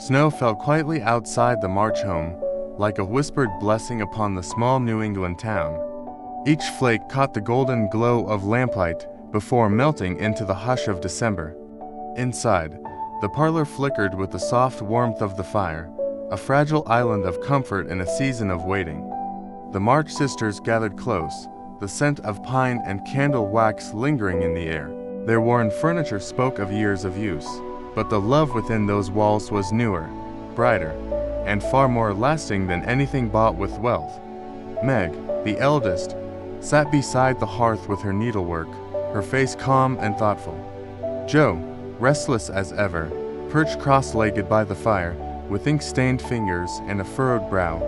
Snow fell quietly outside the March home, like a whispered blessing upon the small New England town. Each flake caught the golden glow of lamplight before melting into the hush of December. Inside, the parlor flickered with the soft warmth of the fire, a fragile island of comfort in a season of waiting. The March sisters gathered close, the scent of pine and candle wax lingering in the air. Their worn furniture spoke of years of use, but the love within those walls was newer, brighter, and far more lasting than anything bought with wealth. Meg, the eldest, sat beside the hearth with her needlework, her face calm and thoughtful. Joe, restless as ever, perched cross-legged by the fire, with ink-stained fingers and a furrowed brow.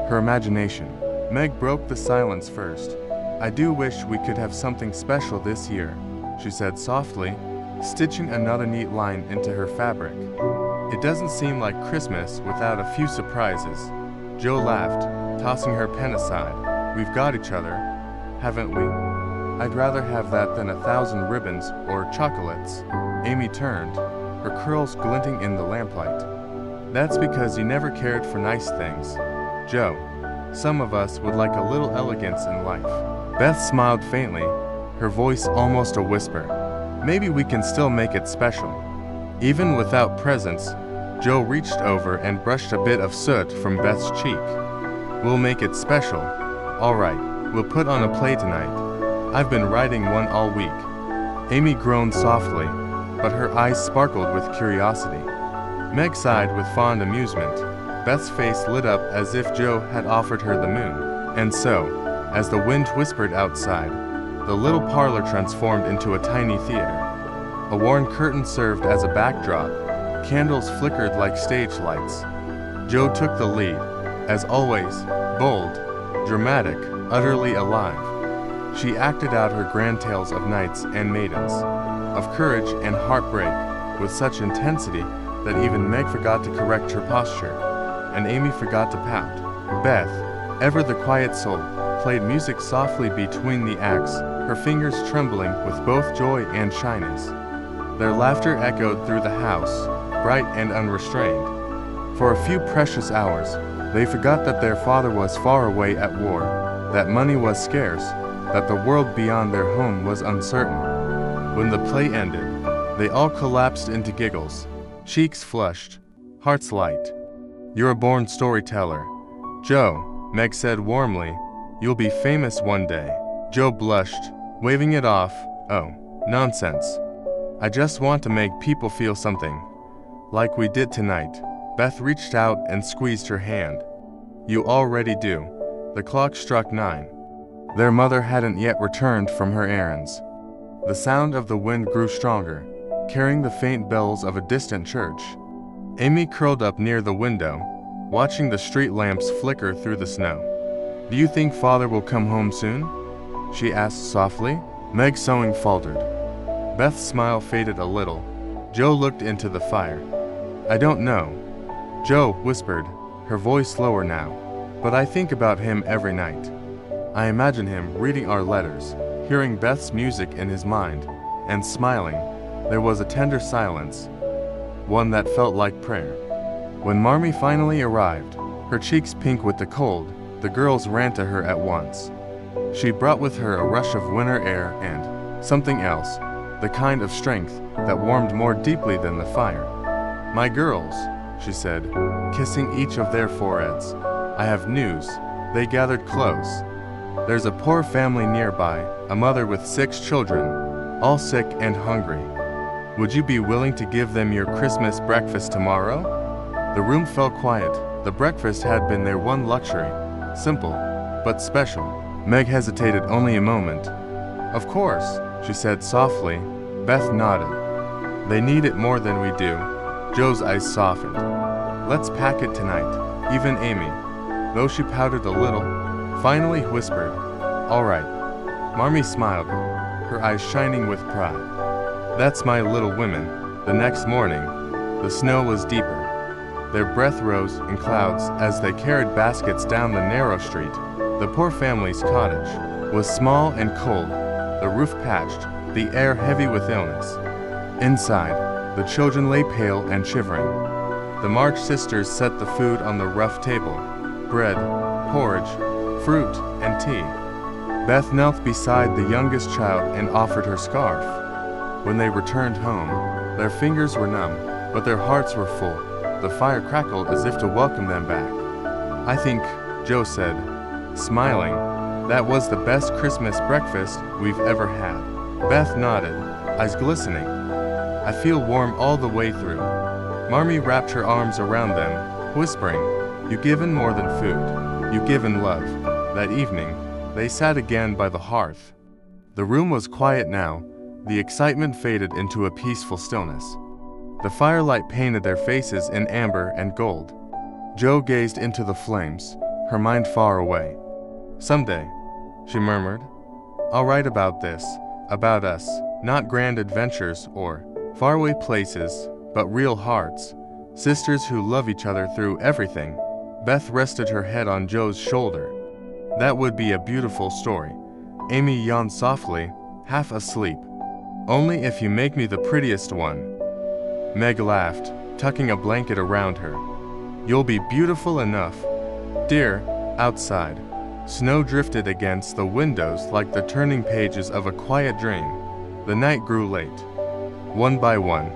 Her imagination. Meg broke the silence first. "I do wish we could have something special this year," she said softly, stitching another neat line into her fabric. "It doesn't seem like Christmas without a few surprises." Joe laughed, tossing her pen aside. "We've got each other, haven't we? I'd rather have that than 1,000 ribbons or chocolates." Amy turned, her curls glinting in the lamplight. "That's because you never cared for nice things, Joe. Some of us would like a little elegance in life." Beth smiled faintly, her voice almost a whisper. "Maybe we can still make it special." Even without presents, Joe reached over and brushed a bit of soot from Beth's cheek. "We'll make it special. All right, we'll put on a play tonight. I've been writing one all week." Amy groaned softly, but her eyes sparkled with curiosity. Meg sighed with fond amusement. Beth's face lit up as if Joe had offered her the moon. And so, as the wind whispered outside, the little parlor transformed into a tiny theater. A worn curtain served as a backdrop. Candles flickered like stage lights. Joe took the lead, as always, bold, dramatic, utterly alive. She acted out her grand tales of knights and maidens, of courage and heartbreak, with such intensity that even Meg forgot to correct her posture, and Amy forgot to pout. Beth, ever the quiet soul, played music softly between the acts, her fingers trembling with both joy and shyness. Their laughter echoed through the house, bright and unrestrained. For a few precious hours, they forgot that their father was far away at war, that money was scarce, that the world beyond their home was uncertain. When the play ended, they all collapsed into giggles, cheeks flushed, hearts light. "You're a born storyteller, Joe," Meg said warmly. "You'll be famous one day." Joe blushed, waving it off. "Oh, nonsense. I just want to make people feel something, like we did tonight." Beth reached out and squeezed her hand. "You already do." The clock struck 9. Their mother hadn't yet returned from her errands. The sound of the wind grew stronger, carrying the faint bells of a distant church. Amy curled up near the window, watching the street lamps flicker through the snow. "Do you think Father will come home soon?" she asked softly. Meg's sewing faltered. Beth's smile faded a little. Joe looked into the fire. "I don't know," Joe whispered, her voice lower now, "but I think about him every night. I imagine him reading our letters, hearing Beth's music in his mind, and smiling." There was a tender silence, one that felt like prayer. When Marmee finally arrived, her cheeks pink with the cold, the girls ran to her at once. She brought with her a rush of winter air and something else, the kind of strength that warmed more deeply than the fire. "My girls," she said, kissing each of their foreheads, "I have news." They gathered close. "There's a poor family nearby, a mother with 6 children, all sick and hungry. Would you be willing to give them your Christmas breakfast tomorrow?" The room fell quiet. The breakfast had been their one luxury, simple, but special. Meg hesitated only a moment. "Of course," she said softly. Beth nodded. "They need it more than we do." Joe's eyes softened. "Let's pack it tonight." Even Amy, though she pouted a little, finally whispered, "All right." Marmee smiled, her eyes shining with pride. "That's my little women." The next morning, the snow was deeper. Their breath rose in clouds as they carried baskets down the narrow street. The poor family's cottage was small and cold, the roof patched, the air heavy with illness. Inside, the children lay pale and shivering. The March sisters set the food on the rough table: bread, porridge, fruit, and tea. Beth knelt beside the youngest child and offered her scarf. When they returned home, their fingers were numb, but their hearts were full. The fire crackled as if to welcome them back. "I think," Joe said, smiling, "that was the best Christmas breakfast we've ever had." Beth nodded, eyes glistening. "I feel warm all the way through." Marmee wrapped her arms around them, whispering, "You given more than food. You given love." That evening, they sat again by the hearth. The room was quiet now. The excitement faded into a peaceful stillness. The firelight painted their faces in amber and gold. Jo gazed into the flames, her mind far away. "Someday," she murmured, "I'll write about this, about us, not grand adventures or faraway places, but real hearts, sisters who love each other through everything." Beth rested her head on Jo's shoulder. "That would be a beautiful story." Amy yawned softly, half asleep. "Only if you make me the prettiest one." Meg laughed, tucking a blanket around her. "You'll be beautiful enough, dear." Outside, snow drifted against the windows like the turning pages of a quiet dream. The night grew late. One by one,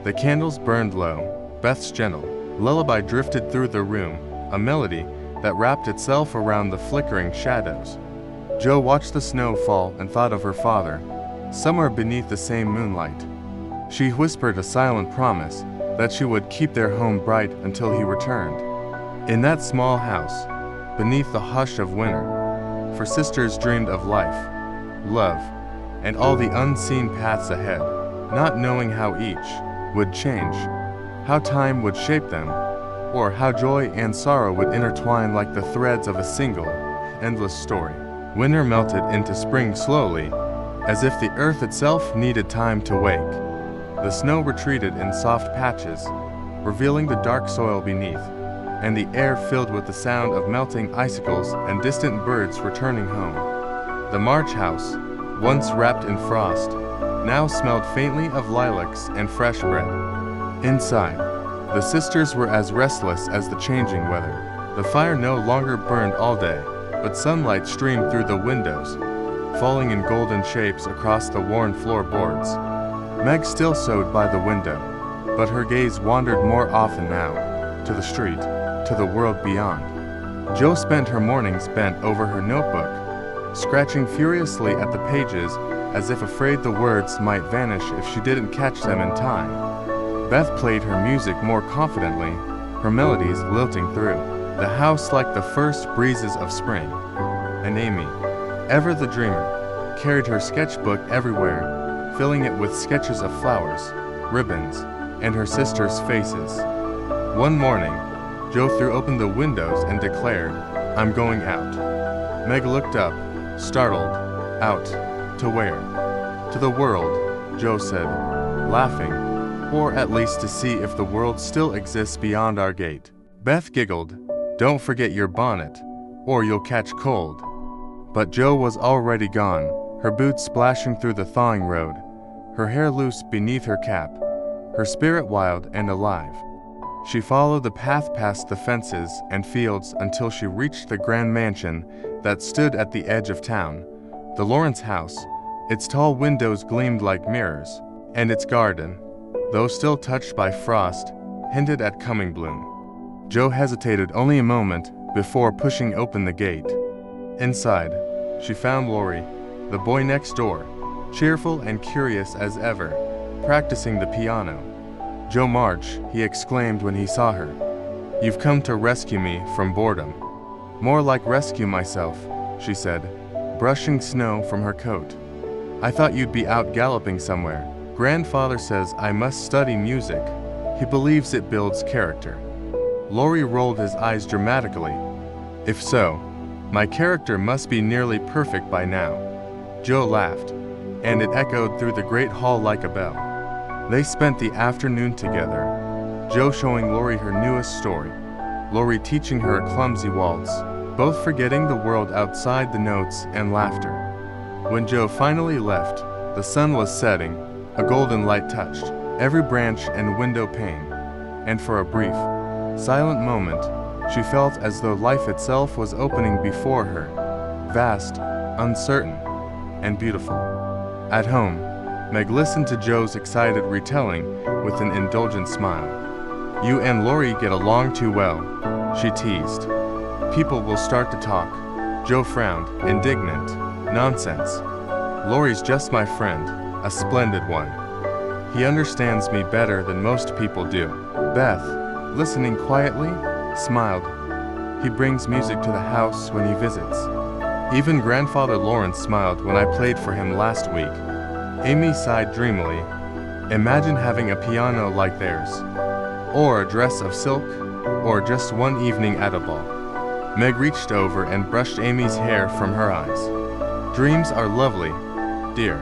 the candles burned low. Beth's gentle lullaby drifted through the room, a melody that wrapped itself around the flickering shadows. Jo watched the snow fall and thought of her father, somewhere beneath the same moonlight. She whispered a silent promise that she would keep their home bright until he returned. In that small house, beneath the hush of winter, for sisters dreamed of life, love, and all the unseen paths ahead, not knowing how each would change, how time would shape them, or how joy and sorrow would intertwine like the threads of a single, endless story. Winter melted into spring slowly, as if the earth itself needed time to wake. The snow retreated in soft patches, revealing the dark soil beneath, and the air filled with the sound of melting icicles and distant birds returning home. The March house, once wrapped in frost, now smelled faintly of lilacs and fresh bread. Inside, the sisters were as restless as the changing weather. The fire no longer burned all day, but sunlight streamed through the windows, falling in golden shapes across the worn floorboards. Meg still sewed by the window, but her gaze wandered more often now, to the street, to the world beyond. Jo spent her mornings bent over her notebook, scratching furiously at the pages as if afraid the words might vanish if she didn't catch them in time. Beth played her music more confidently, her melodies lilting through the house like the first breezes of spring. And Amy, ever the dreamer, carried her sketchbook everywhere, filling it with sketches of flowers, ribbons, and her sisters' faces. One morning, Jo threw open the windows and declared, "I'm going out." Meg looked up, startled. "Out? To where?" "To the world," Jo said, laughing, "or at least to see if the world still exists beyond our gate." Beth giggled, "Don't forget your bonnet, or you'll catch cold." But Jo was already gone, her boots splashing through the thawing road, her hair loose beneath her cap, her spirit wild and alive. She followed the path past the fences and fields until she reached the grand mansion that stood at the edge of town, the Lawrence house. Its tall windows gleamed like mirrors, and its garden, though still touched by frost, hinted at coming bloom. Jo hesitated only a moment before pushing open the gate. Inside, she found Laurie, the boy next door, cheerful and curious as ever, practicing the piano. "Jo March," he exclaimed when he saw her. "You've come to rescue me from boredom." "More like rescue myself," she said, brushing snow from her coat. "I thought you'd be out galloping somewhere. Grandfather says I must study music. He believes it builds character." Laurie rolled his eyes dramatically. "If so, my character must be nearly perfect by now." Jo laughed, and it echoed through the great hall like a bell. They spent the afternoon together, Jo showing Laurie her newest story, Laurie teaching her a clumsy waltz, both forgetting the world outside the notes and laughter. When Jo finally left, the sun was setting, a golden light touched every branch and window pane, and for a brief, silent moment, she felt as though life itself was opening before her, vast, uncertain, and beautiful. At home, Meg listened to Joe's excited retelling with an indulgent smile. "You and Lori get along too well," she teased. "People will start to talk." Joe frowned, indignant. "Nonsense. Lori's just my friend, a splendid one. He understands me better than most people do." Beth, listening quietly, smiled. "He brings music to the house when he visits. Even Grandfather Lawrence smiled when I played for him last week." Amy sighed dreamily. "Imagine having a piano like theirs. Or a dress of silk, or just one evening at a ball." Meg reached over and brushed Amy's hair from her eyes. "Dreams are lovely, dear,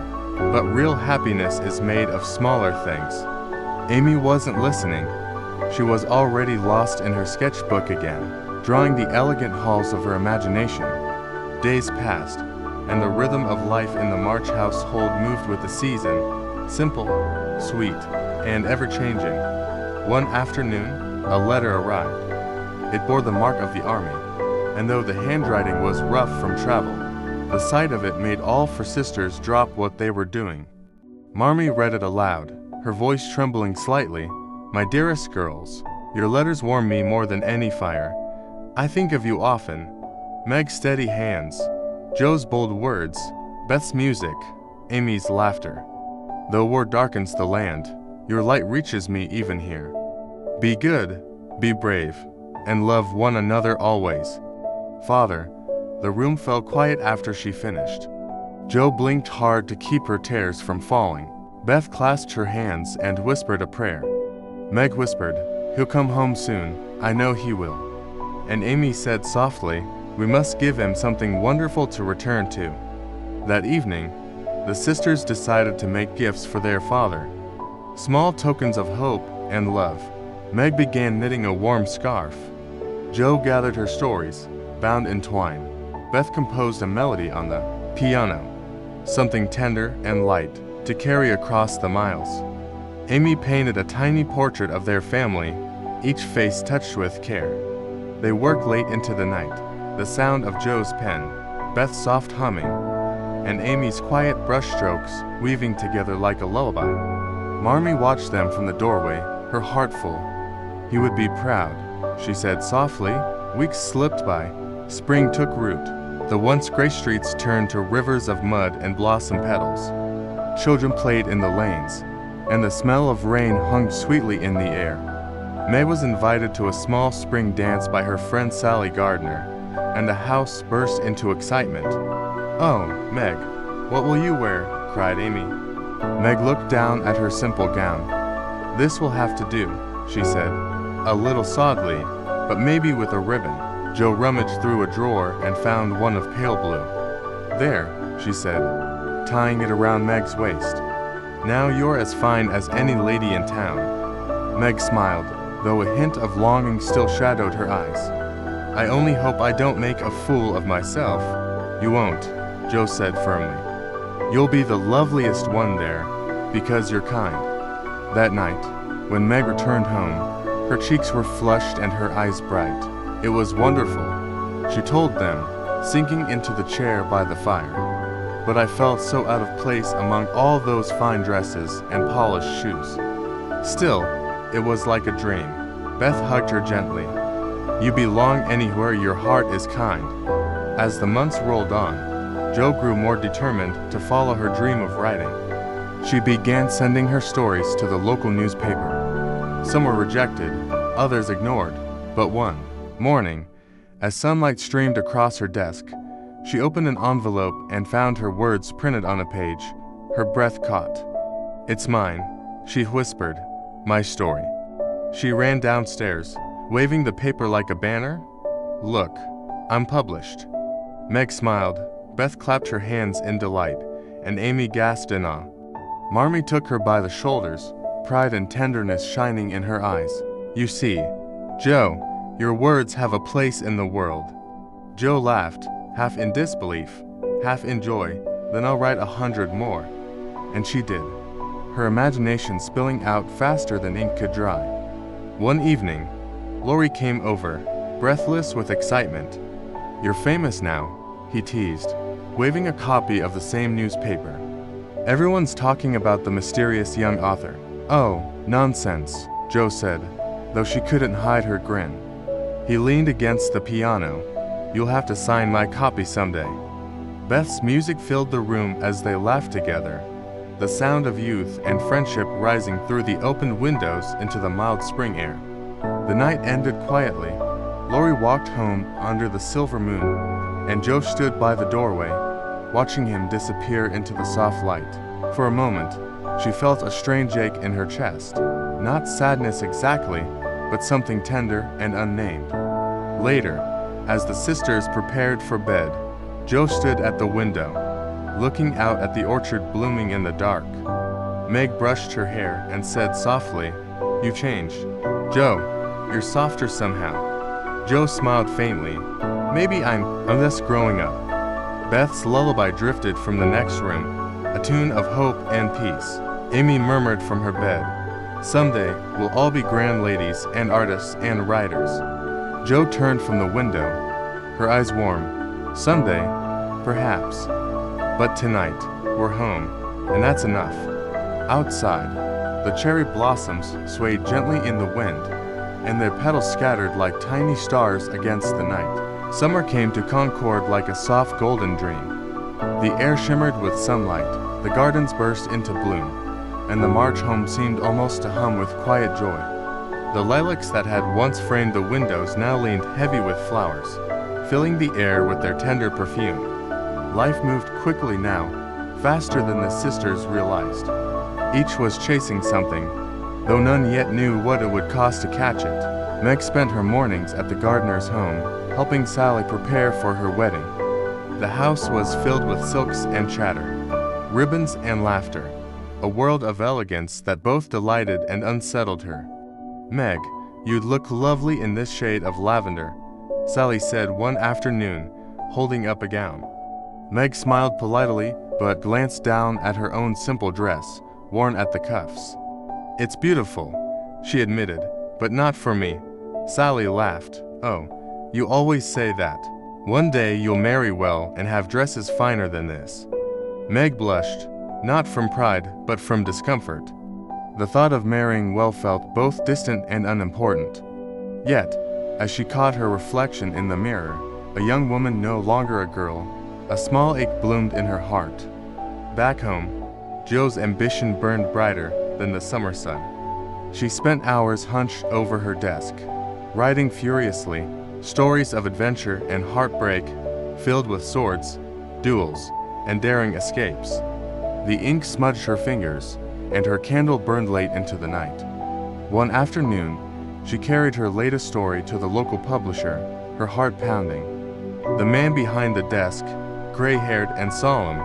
but real happiness is made of smaller things." Amy wasn't listening. She was already lost in her sketchbook again, drawing the elegant halls of her imagination. Days passed, and the rhythm of life in the March household moved with the season, simple, sweet, and ever-changing. One afternoon, a letter arrived. It bore the mark of the army, and though the handwriting was rough from travel, the sight of it made all four sisters drop what they were doing. Marmee read it aloud, her voice trembling slightly. "My dearest girls, your letters warm me more than any fire. I think of you often." Meg's steady hands, Joe's bold words, Beth's music, Amy's laughter. "Though war darkens the land, your light reaches me even here. Be good, be brave, and love one another always. Father." The room fell quiet after she finished. Joe blinked hard to keep her tears from falling. Beth clasped her hands and whispered a prayer. Meg whispered, "He'll come home soon, I know he will." And Amy said softly, "We must give him something wonderful to return to." That evening, the sisters decided to make gifts for their father. Small tokens of hope and love. Meg began knitting a warm scarf. Joe gathered her stories, bound in twine. Beth composed a melody on the piano, something tender and light to carry across the miles. Amy painted a tiny portrait of their family, each face touched with care. They worked late into the night, the sound of Joe's pen, Beth's soft humming, and Amy's quiet brushstrokes weaving together like a lullaby. Marmee watched them from the doorway, her heart full. "He would be proud," she said softly. Weeks slipped by. Spring took root. The once gray streets turned to rivers of mud and blossom petals. Children played in the lanes, and the smell of rain hung sweetly in the air. May was invited to a small spring dance by her friend Sally Gardner, and the house burst into excitement. "Oh, Meg, what will you wear?" cried Amy. Meg looked down at her simple gown. "This will have to do," she said, a little sadly, "but maybe with a ribbon." Joe rummaged through a drawer and found one of pale blue. "There," she said, tying it around Meg's waist. "Now you're as fine as any lady in town." Meg smiled, though a hint of longing still shadowed her eyes. "I only hope I don't make a fool of myself." "You won't," Joe said firmly. "You'll be the loveliest one there, because you're kind." That night, when Meg returned home, her cheeks were flushed and her eyes bright. "It was wonderful," she told them, sinking into the chair by the fire. "But I felt so out of place among all those fine dresses and polished shoes. Still, it was like a dream." Beth hugged her gently. "You belong anywhere your heart is kind." As the months rolled on, Joe grew more determined to follow her dream of writing. She began sending her stories to the local newspaper. Some were rejected, others ignored, but one morning, as sunlight streamed across her desk, she opened an envelope and found her words printed on a page. Her breath caught. "It's mine," she whispered, "my story." She ran downstairs, waving the paper like a banner. "Look, I'm published." Meg smiled, Beth clapped her hands in delight, and Amy gasped in awe. Marmee took her by the shoulders, pride and tenderness shining in her eyes. "You see, Joe, your words have a place in the world." Joe laughed, half in disbelief, half in joy. "Then I'll write 100 more." And she did, her imagination spilling out faster than ink could dry. One evening, Laurie came over, breathless with excitement. "You're famous now," he teased, waving a copy of the same newspaper. "Everyone's talking about the mysterious young author." "Oh, nonsense," Jo said, though she couldn't hide her grin. He leaned against the piano. "You'll have to sign my copy someday." Beth's music filled the room as they laughed together, the sound of youth and friendship rising through the opened windows into the mild spring air. The night ended quietly. Laurie walked home under the silver moon, and Jo stood by the doorway, watching him disappear into the soft light. For a moment, she felt a strange ache in her chest. Not sadness exactly, but something tender and unnamed. Later, as the sisters prepared for bed, Jo stood at the window, looking out at the orchard blooming in the dark. Meg brushed her hair and said softly, "You changed. Jo, you're softer somehow." Jo smiled faintly. "Maybe I'm less growing up." Beth's lullaby drifted from the next room, a tune of hope and peace. Amy murmured from her bed, "Someday, we'll all be grand ladies and artists and writers." Jo turned from the window, her eyes warm. "Someday, perhaps. But tonight, we're home, and that's enough." Outside, the cherry blossoms swayed gently in the wind, and their petals scattered like tiny stars against the night. Summer came to Concord like a soft golden dream. The air shimmered with sunlight, the gardens burst into bloom, and the March home seemed almost to hum with quiet joy. The lilacs that had once framed the windows now leaned heavy with flowers, filling the air with their tender perfume. Life moved quickly now, faster than the sisters realized. Each was chasing something, though none yet knew what it would cost to catch it. Meg spent her mornings at the gardener's home, helping Sally prepare for her wedding. The house was filled with silks and chatter, ribbons and laughter, a world of elegance that both delighted and unsettled her. "Meg, you'd look lovely in this shade of lavender," Sally said one afternoon, holding up a gown. Meg smiled politely, but glanced down at her own simple dress, worn at the cuffs. "It's beautiful," she admitted, "but not for me." Sally laughed. "Oh, you always say that. One day you'll marry well and have dresses finer than this." Meg blushed, not from pride, but from discomfort. The thought of marrying well felt both distant and unimportant. Yet, as she caught her reflection in the mirror, a young woman no longer a girl, a small ache bloomed in her heart. Back home, Jo's ambition burned brighter than the summer sun. She spent hours hunched over her desk, writing furiously, stories of adventure and heartbreak, filled with swords, duels, and daring escapes. The ink smudged her fingers, and her candle burned late into the night. One afternoon, she carried her latest story to the local publisher, her heart pounding. The man behind the desk, gray-haired and solemn,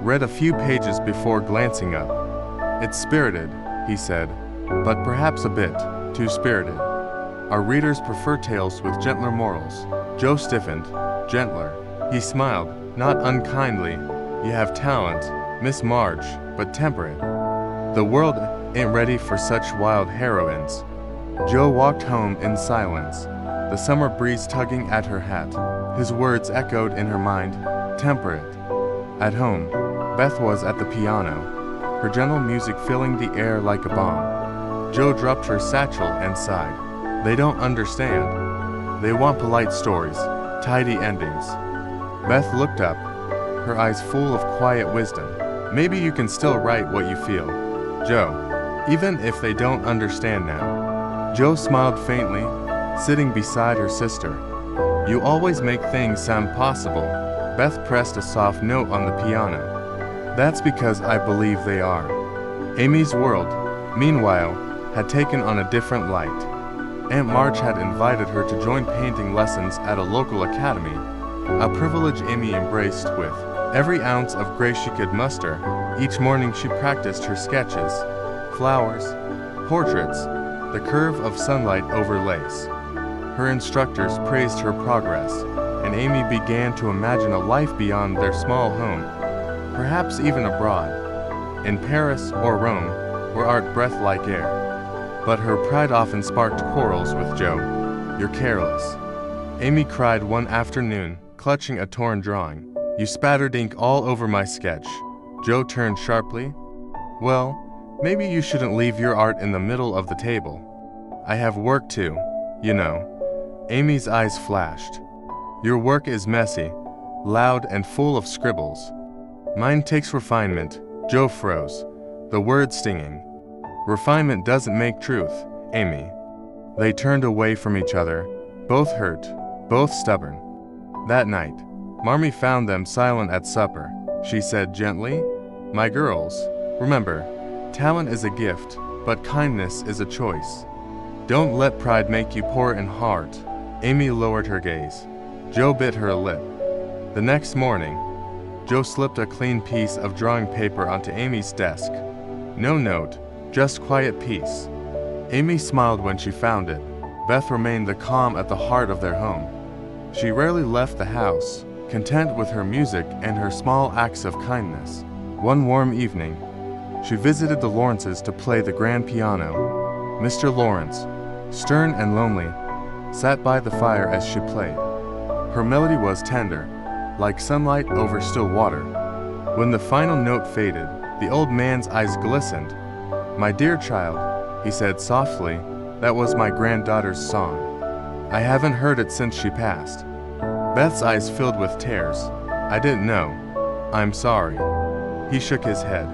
read a few pages before glancing up. "It's spirited," he said, "but perhaps a bit too spirited. Our readers prefer tales with gentler morals." Jo stiffened. "Gentler." He smiled, not unkindly. "You have talent, Miss Marge, but temperate. The world ain't ready for such wild heroines." Jo walked home in silence, the summer breeze tugging at her hat. His words echoed in her mind, temperate. At home, Beth was at the piano, her gentle music filling the air like a balm. Jo dropped her satchel and sighed. "They don't understand. They want polite stories, tidy endings." Beth looked up, her eyes full of quiet wisdom. "Maybe you can still write what you feel, Jo, even if they don't understand now." Jo smiled faintly, sitting beside her sister. "You always make things sound possible." Beth pressed a soft note on the piano. "That's because I believe they are." Amy's world, meanwhile, had taken on a different light. Aunt March had invited her to join painting lessons at a local academy, a privilege Amy embraced with every ounce of grace she could muster. Each morning she practiced her sketches, flowers, portraits, the curve of sunlight over lace. Her instructors praised her progress, and Amy began to imagine a life beyond their small home, perhaps even abroad, in Paris or Rome, where art breathed like air. but her pride often sparked quarrels with Joe. "You're careless," Amy cried one afternoon, clutching a torn drawing. "You spattered ink all over my sketch." Joe turned sharply. "Well, maybe you shouldn't leave your art in the middle of the table. I have work too, you know." Amy's eyes flashed. "Your work is messy, loud and full of scribbles. Mine takes refinement." Joe froze, the word stinging. "Refinement doesn't make truth, Amy." They turned away from each other, both hurt, both stubborn. That night, Marmee found them silent at supper. She said gently, "My girls, remember, talent is a gift, but kindness is a choice. Don't let pride make you poor in heart." Amy lowered her gaze. Joe bit her lip. The next morning, Joe slipped a clean piece of drawing paper onto Amy's desk. No note, just quiet peace. Amy smiled when she found it. Beth remained the calm at the heart of their home. She rarely left the house, content with her music and her small acts of kindness. One warm evening, she visited the Lawrences to play the grand piano. Mr. Lawrence, stern and lonely, sat by the fire as she played. Her melody was tender, like sunlight over still water. When the final note faded, the old man's eyes glistened. "My dear child," he said softly, "that was my granddaughter's song. I haven't heard it since she passed." Beth's eyes filled with tears. "I didn't know. I'm sorry." He shook his head.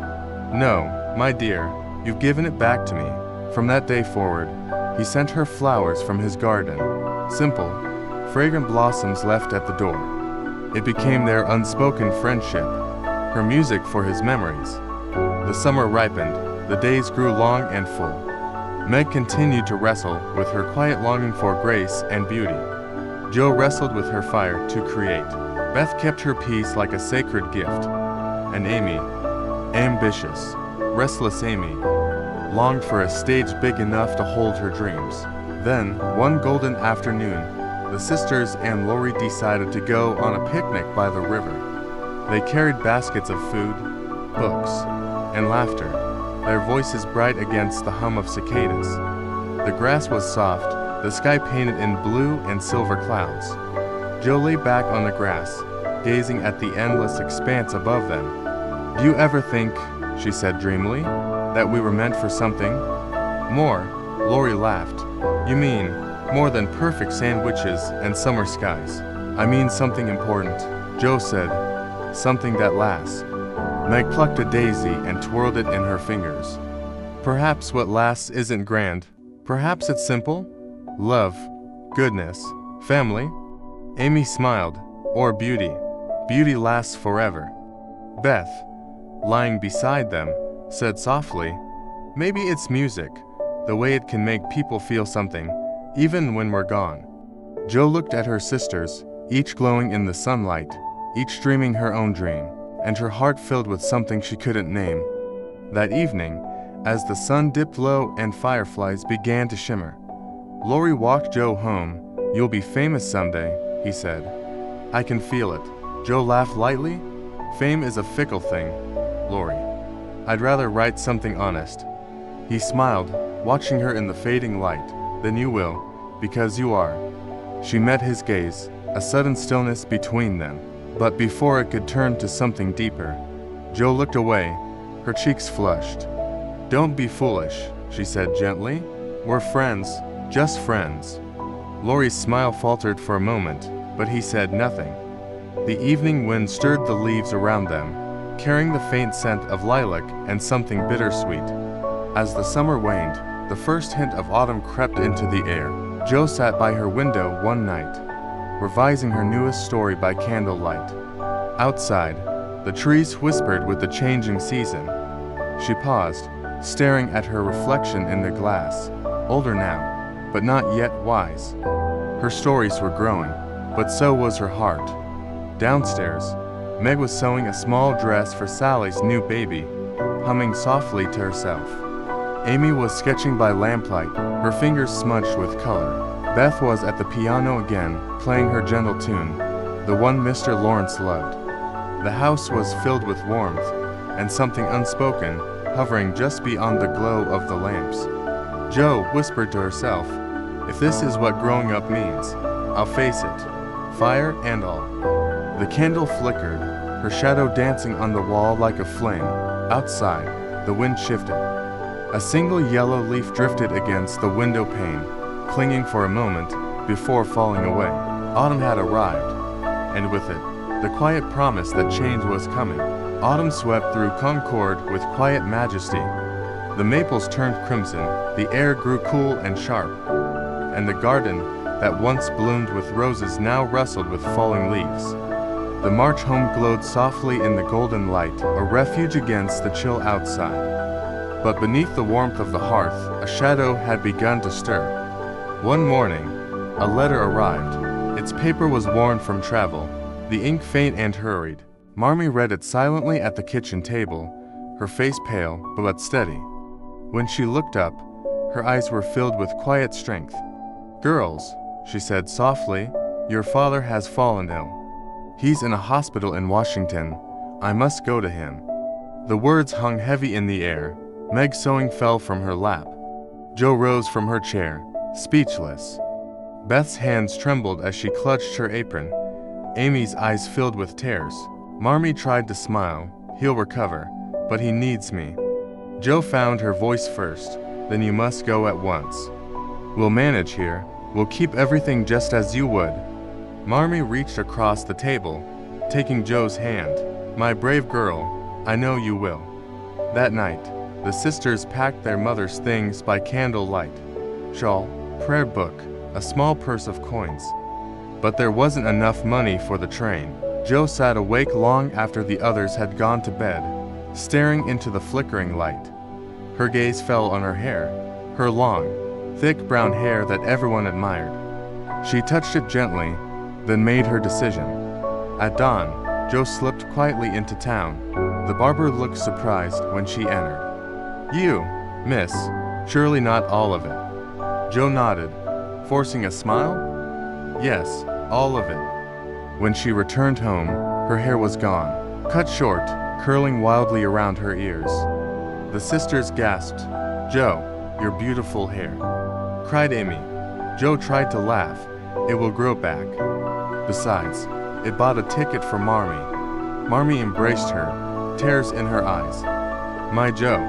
"No, my dear, you've given it back to me." From that day forward, he sent her flowers from his garden. Simple, fragrant blossoms left at the door. It became their unspoken friendship, her music for his memories. The summer ripened, the days grew long and full. Meg continued to wrestle with her quiet longing for grace and beauty. Joe wrestled with her fire to create. Beth kept her peace like a sacred gift. And Amy, ambitious, restless Amy, longed for a stage big enough to hold her dreams. Then, one golden afternoon, the sisters and Laurie decided to go on a picnic by the river. They carried baskets of food, books, and laughter, their voices bright against the hum of cicadas. The grass was soft, the sky painted in blue and silver clouds. Joe lay back on the grass, gazing at the endless expanse above them. "Do you ever think," she said dreamily, "that we were meant for something more?" Laurie laughed. "You mean, more than perfect sandwiches and summer skies?" "I mean something important," Joe said, "something that lasts." Meg plucked a daisy and twirled it in her fingers. "Perhaps what lasts isn't grand. Perhaps it's simple. Love, goodness, family." Amy smiled. "Or beauty. Beauty lasts forever." Beth, lying beside them, said softly, "Maybe it's music, the way it can make people feel something, even when we're gone." Joe looked at her sisters, each glowing in the sunlight, each dreaming her own dream, and her heart filled with something she couldn't name. That evening, as the sun dipped low and fireflies began to shimmer, Laurie walked Joe home. "You'll be famous someday," he said. "I can feel it." Joe laughed lightly. "Fame is a fickle thing, Laurie. I'd rather write something honest." He smiled, watching her in the fading light. "Then you will, because you are." She met his gaze, a sudden stillness between them. But before it could turn to something deeper, Joe looked away, her cheeks flushed. "Don't be foolish," she said gently. "We're friends, just friends." Laurie's smile faltered for a moment, but he said nothing. The evening wind stirred the leaves around them, carrying the faint scent of lilac and something bittersweet. As the summer waned, the first hint of autumn crept into the air. Joe sat by her window one night, revising her newest story by candlelight. Outside, the trees whispered with the changing season. She paused, staring at her reflection in the glass, older now, but not yet wise. Her stories were growing, but so was her heart. Downstairs, Meg was sewing a small dress for Sally's new baby, humming softly to herself. Amy was sketching by lamplight, her fingers smudged with color. Beth was at the piano again, playing her gentle tune, the one Mr. Lawrence loved. The house was filled with warmth, and something unspoken, hovering just beyond the glow of the lamps. Jo whispered to herself, "If this is what growing up means, I'll face it, fire and all." The candle flickered, her shadow dancing on the wall like a flame. Outside, the wind shifted. A single yellow leaf drifted against the window pane, clinging for a moment before falling away. Autumn had arrived, and with it, the quiet promise that change was coming. Autumn swept through Concord with quiet majesty. The maples turned crimson, the air grew cool and sharp, and the garden that once bloomed with roses now rustled with falling leaves. The March home glowed softly in the golden light, a refuge against the chill outside. But beneath the warmth of the hearth, a shadow had begun to stir. One morning, a letter arrived. Its paper was worn from travel, the ink faint and hurried. Marmee read it silently at the kitchen table, her face pale but steady. When she looked up, her eyes were filled with quiet strength. "Girls," she said softly, "your father has fallen ill. He's in a hospital in Washington. I must go to him." The words hung heavy in the air. Meg's sewing fell from her lap. Jo rose from her chair, speechless. Beth's hands trembled as she clutched her apron. Amy's eyes filled with tears. Marmee tried to smile. "He'll recover, but he needs me." Jo found her voice first. "Then you must go at once. We'll manage here. We'll keep everything just as you would." Marmee reached across the table, taking Jo's hand. "My brave girl, I know you will." That night, the sisters packed their mother's things by candlelight. Shawl, prayer book, a small purse of coins. But there wasn't enough money for the train. Jo sat awake long after the others had gone to bed, staring into the flickering light. Her gaze fell on her hair, her long, thick brown hair that everyone admired. She touched it gently, then made her decision. At dawn, Jo slipped quietly into town. The barber looked surprised when she entered. "You, miss, surely not all of it." Jo nodded, forcing a smile. "Yes, all of it." When she returned home, her hair was gone, cut short, curling wildly around her ears. The sisters gasped. "Jo, your beautiful hair," cried Amy. Jo tried to laugh. "It will grow back. Besides, it bought a ticket for Marmee." Marmee embraced her, tears in her eyes. "My Jo,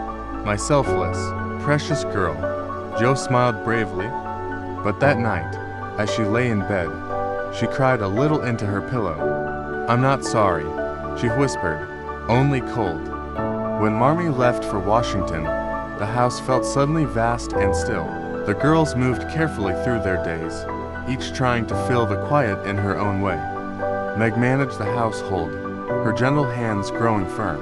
my selfless, precious girl." Jo smiled bravely. But that night, as she lay in bed, she cried a little into her pillow. "I'm not sorry," she whispered, "only cold." When Marmee left for Washington, the house felt suddenly vast and still. The girls moved carefully through their days, each trying to fill the quiet in her own way. Meg managed the household, her gentle hands growing firm.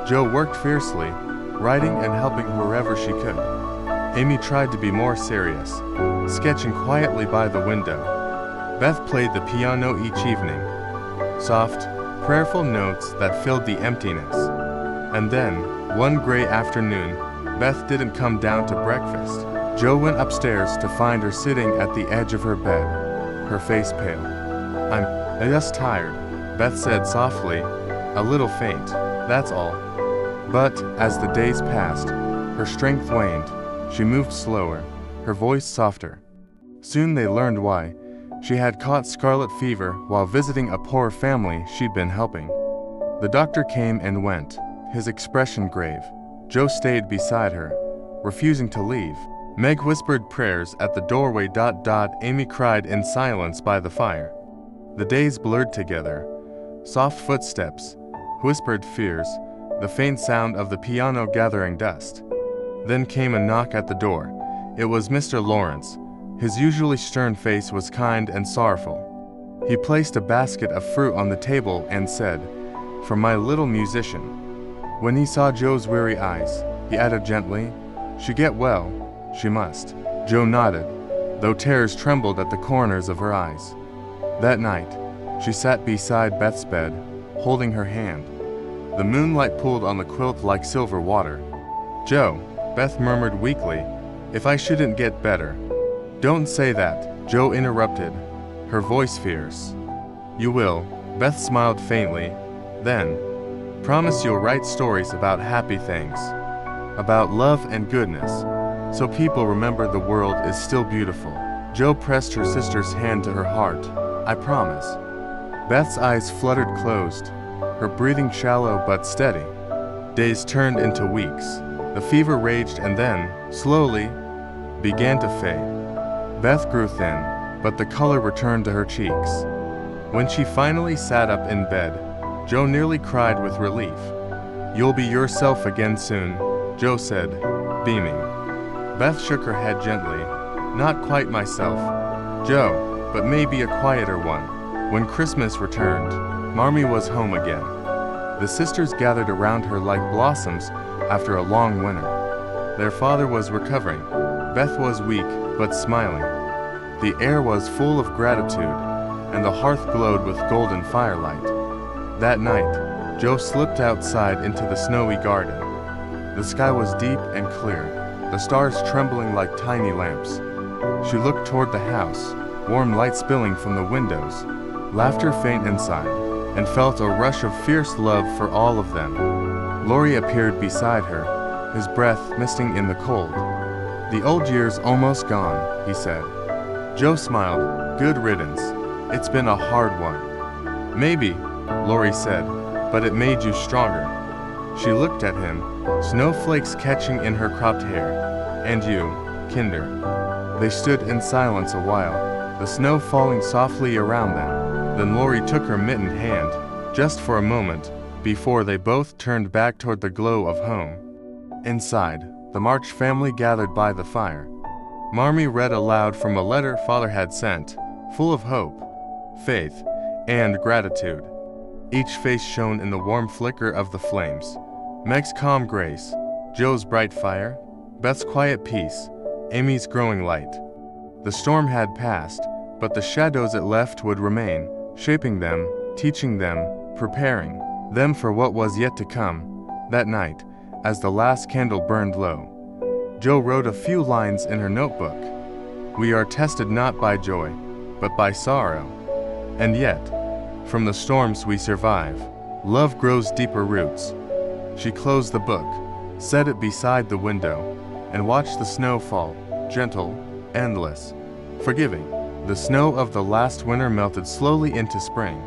Jo worked fiercely, writing and helping wherever she could. Amy tried to be more serious, sketching quietly by the window. Beth played the piano each evening, soft, prayerful notes that filled the emptiness. And then, one gray afternoon, Beth didn't come down to breakfast. Jo went upstairs to find her sitting at the edge of her bed, her face pale. I'm just tired," Beth said softly, "a little faint, that's all." But as the days passed, her strength waned. She moved slower, her voice softer. Soon they learned why. She had caught scarlet fever while visiting a poor family she'd been helping. The doctor came and went, his expression grave. Jo stayed beside her, refusing to leave. Meg whispered prayers at the doorway. Amy cried in silence by the fire. The days blurred together. Soft footsteps, whispered fears, the faint sound of the piano gathering dust. Then came a knock at the door. It was Mr. Lawrence. His usually stern face was kind and sorrowful. He placed a basket of fruit on the table and said, "For my little musician." When he saw Jo's weary eyes, he added gently, "She get well, she must." Jo nodded, though tears trembled at the corners of her eyes. That night, she sat beside Beth's bed, holding her hand. The moonlight pooled on the quilt like silver water. "Jo," Beth murmured weakly, "if I shouldn't get better." "Don't say that," Jo interrupted, her voice fierce. "You will," Beth smiled faintly. Then, "Promise you'll write stories about happy things, about love and goodness, so people remember the world is still beautiful. Jo pressed her sister's hand to her heart. I promise. Beth's eyes fluttered closed, her breathing shallow but steady. Days turned into weeks. The fever raged and then, slowly, began to fade. Beth grew thin, but the color returned to her cheeks. When she finally sat up in bed, Jo nearly cried with relief. You'll be yourself again soon, Jo said, beaming. Beth shook her head gently. Not quite myself, Jo, but maybe a quieter one. When Christmas returned, Marmee was home again. The sisters gathered around her like blossoms after a long winter. Their father was recovering. Beth was weak, but smiling. The air was full of gratitude, and the hearth glowed with golden firelight. That night, Jo slipped outside into the snowy garden. The sky was deep and clear, the stars trembling like tiny lamps. She looked toward the house, warm light spilling from the windows, laughter faint inside, and felt a rush of fierce love for all of them. Laurie appeared beside her, his breath misting in the cold. The old year's almost gone, he said. Jo smiled. Good riddance. It's been a hard one. Maybe, Laurie said, but it made you stronger. She looked at him, snowflakes catching in her cropped hair. And you, Kinder. They stood in silence a while, the snow falling softly around them. Then Laurie took her mittened hand, just for a moment, before they both turned back toward the glow of home. Inside, the March family gathered by the fire. Marmee read aloud from a letter Father had sent, full of hope, faith, and gratitude. Each face shone in the warm flicker of the flames. Meg's calm grace, Jo's bright fire, Beth's quiet peace, Amy's growing light. The storm had passed, but the shadows it left would remain, shaping them, teaching them, preparing them for what was yet to come. That night, as the last candle burned low, Jo wrote a few lines in her notebook. We are tested not by joy, but by sorrow. And yet, from the storms we survive, love grows deeper roots. She closed the book, set it beside the window, and watched the snow fall, gentle, endless, forgiving. The snow of the last winter melted slowly into spring.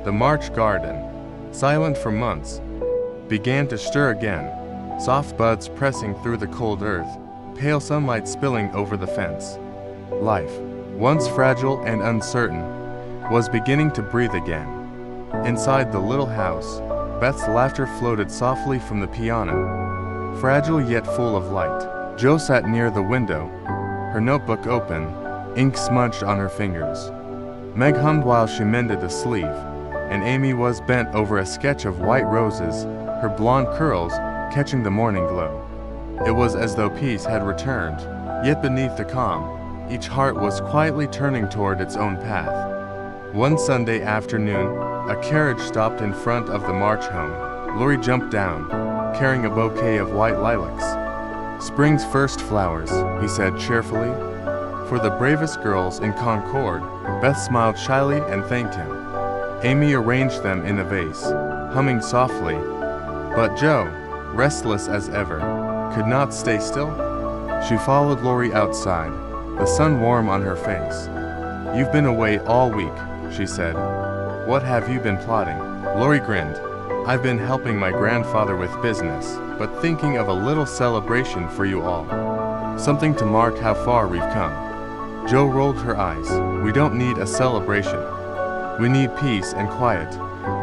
The March garden, silent for months, began to stir again, soft buds pressing through the cold earth, pale sunlight spilling over the fence. Life, once fragile and uncertain, was beginning to breathe again. Inside the little house, Beth's laughter floated softly from the piano, fragile yet full of light. Jo sat near the window, her notebook open, ink smudged on her fingers. Meg hummed while she mended a sleeve, and Amy was bent over a sketch of white roses, her blonde curls catching the morning glow. It was as though peace had returned, yet beneath the calm, each heart was quietly turning toward its own path. One Sunday afternoon, a carriage stopped in front of the March home. Laurie jumped down, carrying a bouquet of white lilacs. Spring's first flowers, he said cheerfully. For the bravest girls in Concord. Beth smiled shyly and thanked him. Amy arranged them in a vase, humming softly. But Jo, restless as ever, could not stay still. She followed Laurie outside, the sun warm on her face. You've been away all week, she said. What have you been plotting? Laurie grinned. I've been helping my grandfather with business, but thinking of a little celebration for you all. Something to mark how far we've come. Jo rolled her eyes. We don't need a celebration. We need peace and quiet,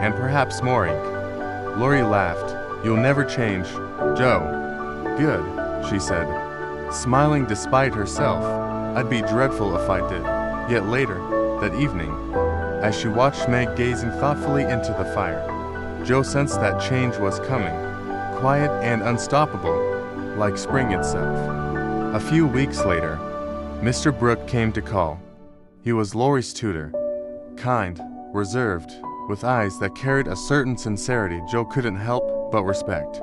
and perhaps more ink. Laurie laughed. You'll never change, Jo. Good, she said, smiling despite herself. I'd be dreadful if I did. Yet later, that evening, as she watched Meg gazing thoughtfully into the fire, Jo sensed that change was coming, quiet and unstoppable, like spring itself. A few weeks later, Mr. Brooke came to call. He was Laurie's tutor, kind, reserved, with eyes that carried a certain sincerity Jo couldn't help but respect.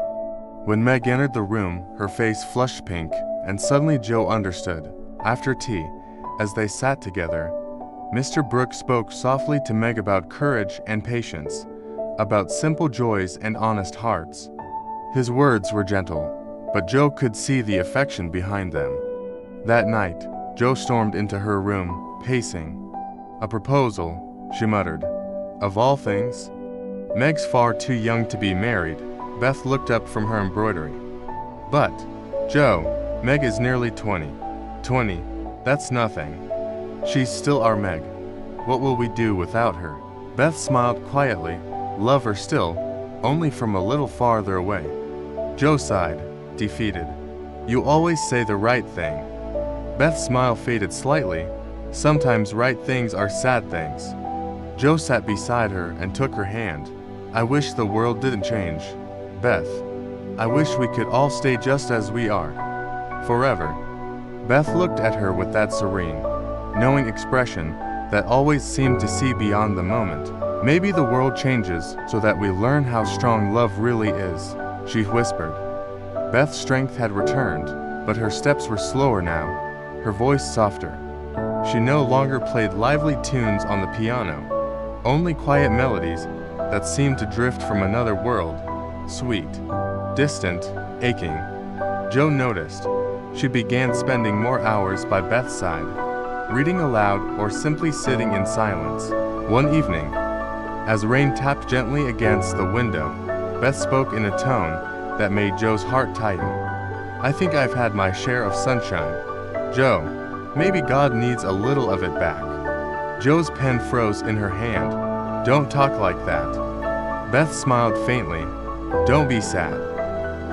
When Meg entered the room, her face flushed pink, and suddenly Jo understood. After tea, as they sat together, Mr. Brooke spoke softly to Meg about courage and patience, about simple joys and honest hearts. His words were gentle, but Joe could see the affection behind them. That night, Joe stormed into her room, pacing. "A proposal," she muttered. "Of all things?" "Meg's far too young to be married." Beth looked up from her embroidery. "But, Joe, Meg is nearly 20. 20, that's nothing. She's still our Meg. What will we do without her?" Beth smiled quietly. "Love her still, only from a little farther away." Joe sighed, defeated. "You always say the right thing." Beth's smile faded slightly. "Sometimes right things are sad things." Joe sat beside her and took her hand. "I wish the world didn't change, Beth. I wish we could all stay just as we are. Forever." Beth looked at her with that serene, knowing expression that always seemed to see beyond the moment. "Maybe the world changes so that we learn how strong love really is," she whispered. Beth's strength had returned, but her steps were slower now, her voice softer. She no longer played lively tunes on the piano, only quiet melodies that seemed to drift from another world, sweet, distant, aching. Joe noticed. She began spending more hours by Beth's side, reading aloud or simply sitting in silence. One evening, as rain tapped gently against the window, Beth spoke in a tone that made Joe's heart tighten. "I think I've had my share of sunshine. Joe, maybe God needs a little of it back." Joe's pen froze in her hand. "Don't talk like that." Beth smiled faintly. "Don't be sad.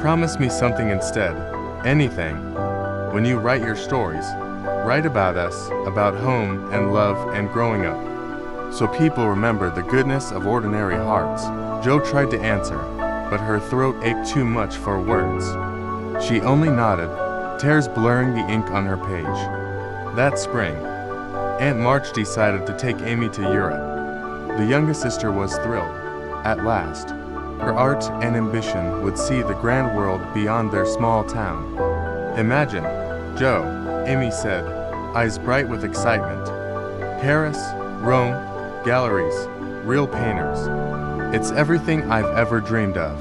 Promise me something instead. Anything. When you write your stories, write about us, about home and love and growing up, so people remember the goodness of ordinary hearts." Joe tried to answer, but her throat ached too much for words. She only nodded, tears blurring the ink on her page. That spring, Aunt March decided to take Amy to Europe. The youngest sister was thrilled. At last, her art and ambition would see the grand world beyond their small town. "Imagine, Joe," Amy said, eyes bright with excitement. "Paris, Rome, galleries, real painters. It's everything I've ever dreamed of."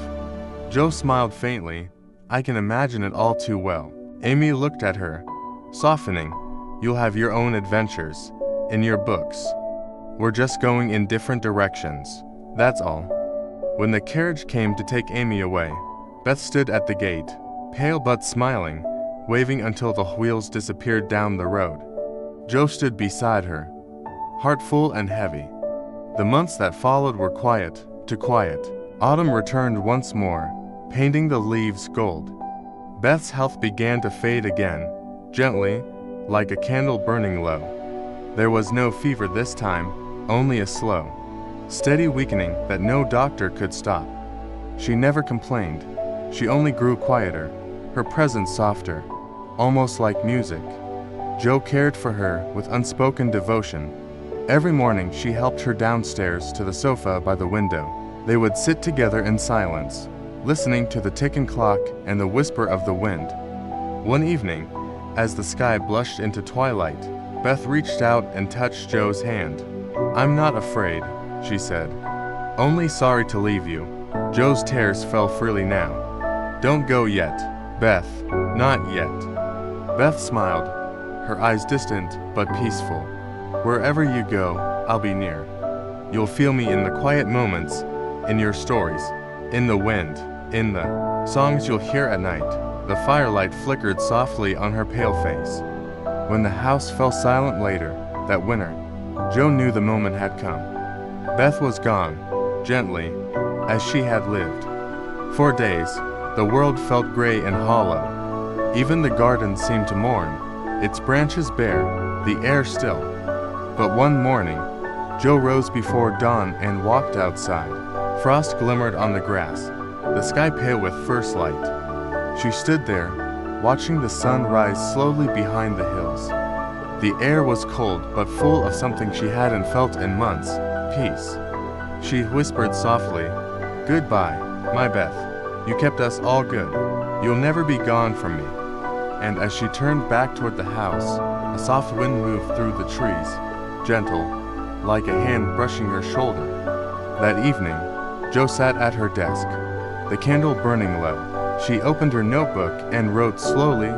Joe smiled faintly. "I can imagine it all too well." Amy looked at her, softening. "You'll have your own adventures, in your books. We're just going in different directions, that's all." When the carriage came to take Amy away, Beth stood at the gate, pale but smiling, waving until the wheels disappeared down the road. Joe stood beside her, heart full and heavy. The months that followed were quiet, too quiet. Autumn returned once more, painting the leaves gold. Beth's health began to fade again, gently, like a candle burning low. There was no fever this time, only a slow, steady weakening that no doctor could stop. She never complained. She only grew quieter, her presence softer, almost like music. Joe cared for her with unspoken devotion. Every morning she helped her downstairs to the sofa by the window. They would sit together in silence, listening to the ticking clock and the whisper of the wind. One evening, as the sky blushed into twilight, Beth reached out and touched Joe's hand. "I'm not afraid," she said. "Only sorry to leave you." Joe's tears fell freely now. "Don't go yet, Beth, not yet." Beth smiled, her eyes distant but peaceful. "Wherever you go, I'll be near. You'll feel me in the quiet moments, in your stories, in the wind, in the songs you'll hear at night." The firelight flickered softly on her pale face. When the house fell silent later, that winter, Joe knew the moment had come. Beth was gone, gently, as she had lived. For days, the world felt gray and hollow. Even the garden seemed to mourn, its branches bare, the air still. But one morning, Joe rose before dawn and walked outside. Frost glimmered on the grass, the sky pale with first light. She stood there, watching the sun rise slowly behind the hills. The air was cold but full of something she hadn't felt in months, peace. She whispered softly, "Goodbye, my Beth. You kept us all good. You'll never be gone from me." And as she turned back toward the house, a soft wind moved through the trees, gentle, like a hand brushing her shoulder. That evening, Joe sat at her desk, the candle burning low. She opened her notebook and wrote slowly,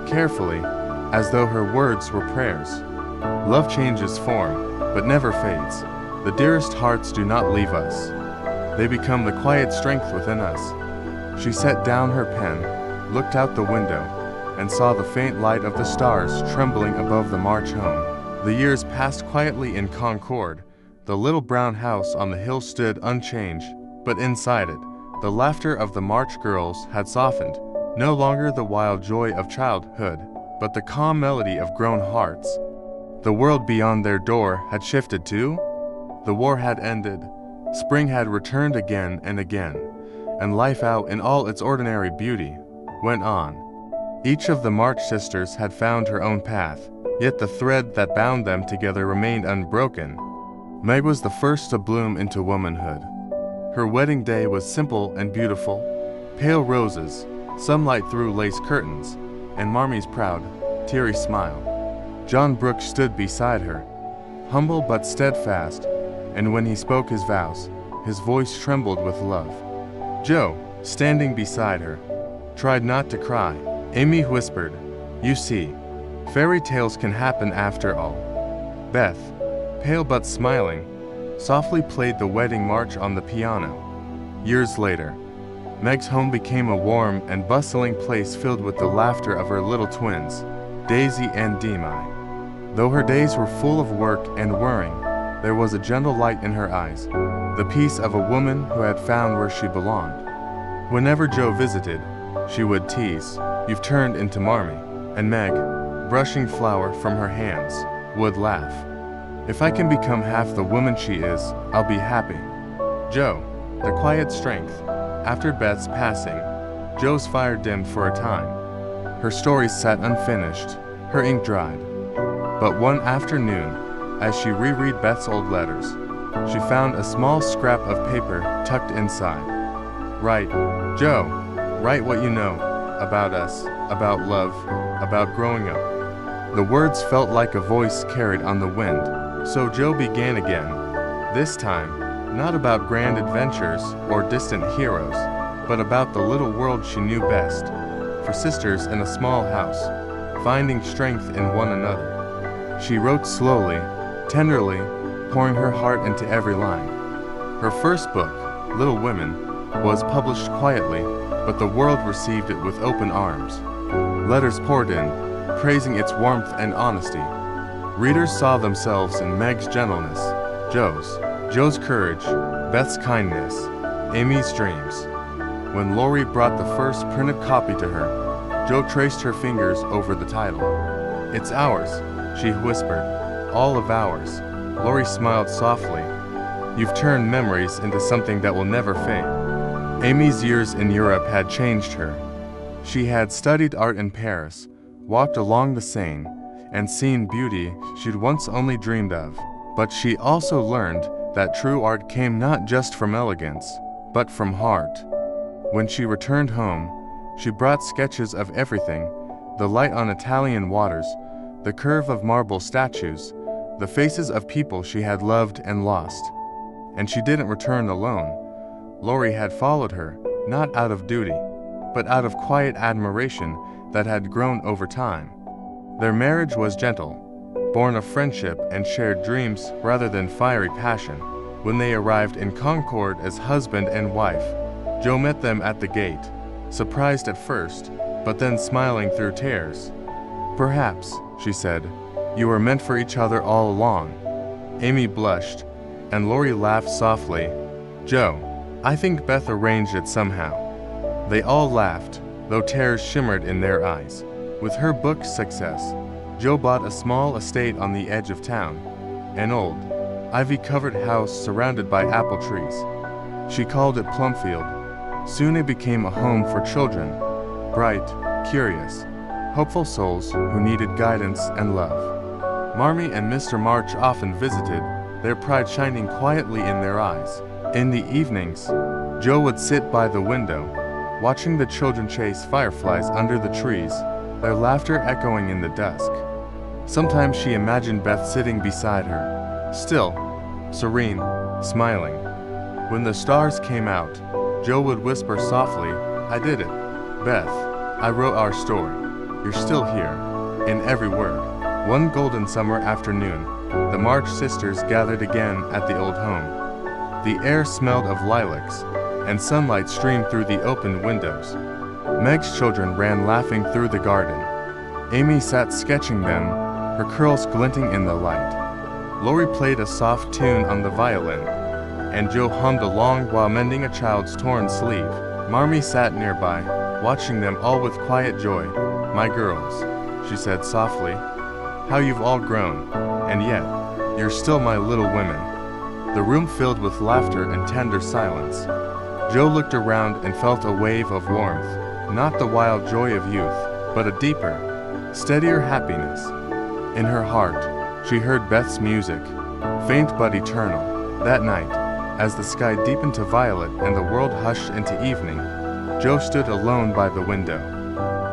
carefully, as though her words were prayers. Love changes form, but never fades. The dearest hearts do not leave us. They become the quiet strength within us. She set down her pen, looked out the window, and saw the faint light of the stars trembling above the March home. The years passed quietly in Concord. The little brown house on the hill stood unchanged, but inside it, the laughter of the March girls had softened, no longer the wild joy of childhood, but the calm melody of grown hearts. The world beyond their door had shifted too. The war had ended, spring had returned again and again, and life out in all its ordinary beauty went on. Each of the March sisters had found her own path, yet the thread that bound them together remained unbroken. Meg was the first to bloom into womanhood. Her wedding day was simple and beautiful, pale roses, sunlight through lace curtains, and Marmie's proud, teary smile. John Brooks stood beside her, humble but steadfast, and when he spoke his vows, his voice trembled with love. Joe, standing beside her, tried not to cry. Amy whispered, "You see, fairy tales can happen after all." Beth, pale but smiling, softly played the wedding march on the piano. Years later, Meg's home became a warm and bustling place filled with the laughter of her little twins, Daisy and Demi. Though her days were full of work and worrying, there was a gentle light in her eyes, the peace of a woman who had found where she belonged. Whenever Joe visited, she would tease, "You've turned into Marmie," and Meg, brushing flour from her hands, would laugh. "If I can become half the woman she is, I'll be happy." Joe, the quiet strength. After Beth's passing, Joe's fire dimmed for a time. Her stories sat unfinished, her ink dried. But one afternoon, as she reread Beth's old letters, she found a small scrap of paper tucked inside. "Write, Joe, write what you know, about us, about love, about growing up." The words felt like a voice carried on the wind, so Joe began again, this time, not about grand adventures or distant heroes, but about the little world she knew best, for sisters in a small house, finding strength in one another. She wrote slowly, tenderly, pouring her heart into every line. Her first book, Little Women, was published quietly, but the world received it with open arms. Letters poured in, praising its warmth and honesty. Readers saw themselves in Meg's gentleness, Joe's courage, Beth's kindness, Amy's dreams. When Lori brought the first printed copy to her, Joe traced her fingers over the title. "It's ours," she whispered, "all of ours." Lori smiled softly. "You've turned memories into something that will never fade." Amy's years in Europe had changed her. She had studied art in Paris, walked along the Seine, and seen beauty she'd once only dreamed of. But she also learned that true art came not just from elegance, but from heart. When she returned home, she brought sketches of everything: the light on Italian waters, the curve of marble statues, the faces of people she had loved and lost. And she didn't return alone. Lori had followed her, not out of duty, but out of quiet admiration that had grown over time. Their marriage was gentle, born of friendship and shared dreams rather than fiery passion. When they arrived in Concord as husband and wife, Joe met them at the gate, surprised at first, but then smiling through tears. "Perhaps," she said, "you were meant for each other all along." Amy blushed, and Lori laughed softly. "Joe, I think Beth arranged it somehow." They all laughed, though tears shimmered in their eyes. With her book's success, Joe bought a small estate on the edge of town, an old, ivy-covered house surrounded by apple trees. She called it Plumfield. Soon it became a home for children, bright, curious, hopeful souls who needed guidance and love. Marmie and Mr. March often visited, their pride shining quietly in their eyes. In the evenings, Joe would sit by the window, watching the children chase fireflies under the trees, their laughter echoing in the dusk. Sometimes she imagined Beth sitting beside her, still, serene, smiling. When the stars came out, Joe would whisper softly, "I did it." Beth, I wrote our story. You're still here, in every word. One golden summer afternoon, the March sisters gathered again at the old home. The air smelled of lilacs, and sunlight streamed through the open windows. Meg's children ran laughing through the garden. Amy sat sketching them, her curls glinting in the light. Lori played a soft tune on the violin, and Joe hummed along while mending a child's torn sleeve. Marmee sat nearby, watching them all with quiet joy. "My girls," she said softly, "how you've all grown, and yet, you're still my little women." The room filled with laughter and tender silence. Joe looked around and felt a wave of warmth, not the wild joy of youth, but a deeper, steadier happiness. In her heart, she heard Beth's music, faint but eternal. That night, as the sky deepened to violet and the world hushed into evening, Joe stood alone by the window.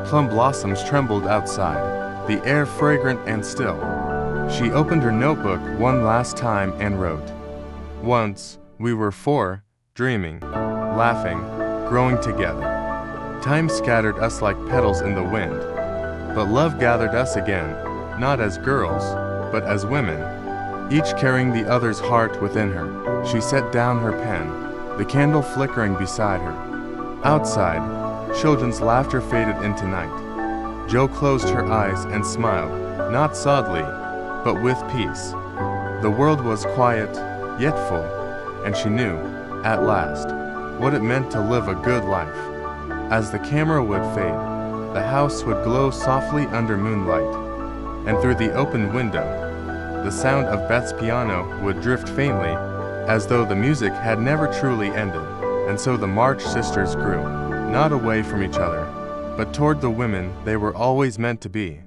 Plum blossoms trembled outside, the air fragrant and still. She opened her notebook one last time and wrote, "Once, we were four, dreaming, laughing, growing together. Time scattered us like petals in the wind, but love gathered us again, not as girls, but as women, each carrying the other's heart within her." She set down her pen, the candle flickering beside her. Outside, children's laughter faded into night. Joe closed her eyes and smiled, not sadly, but with peace. The world was quiet, yet full, and she knew, at last, what it meant to live a good life. As the camera would fade, the house would glow softly under moonlight, and through the open window, the sound of Beth's piano would drift faintly, as though the music had never truly ended. And so the March sisters grew, not away from each other, but toward the women they were always meant to be.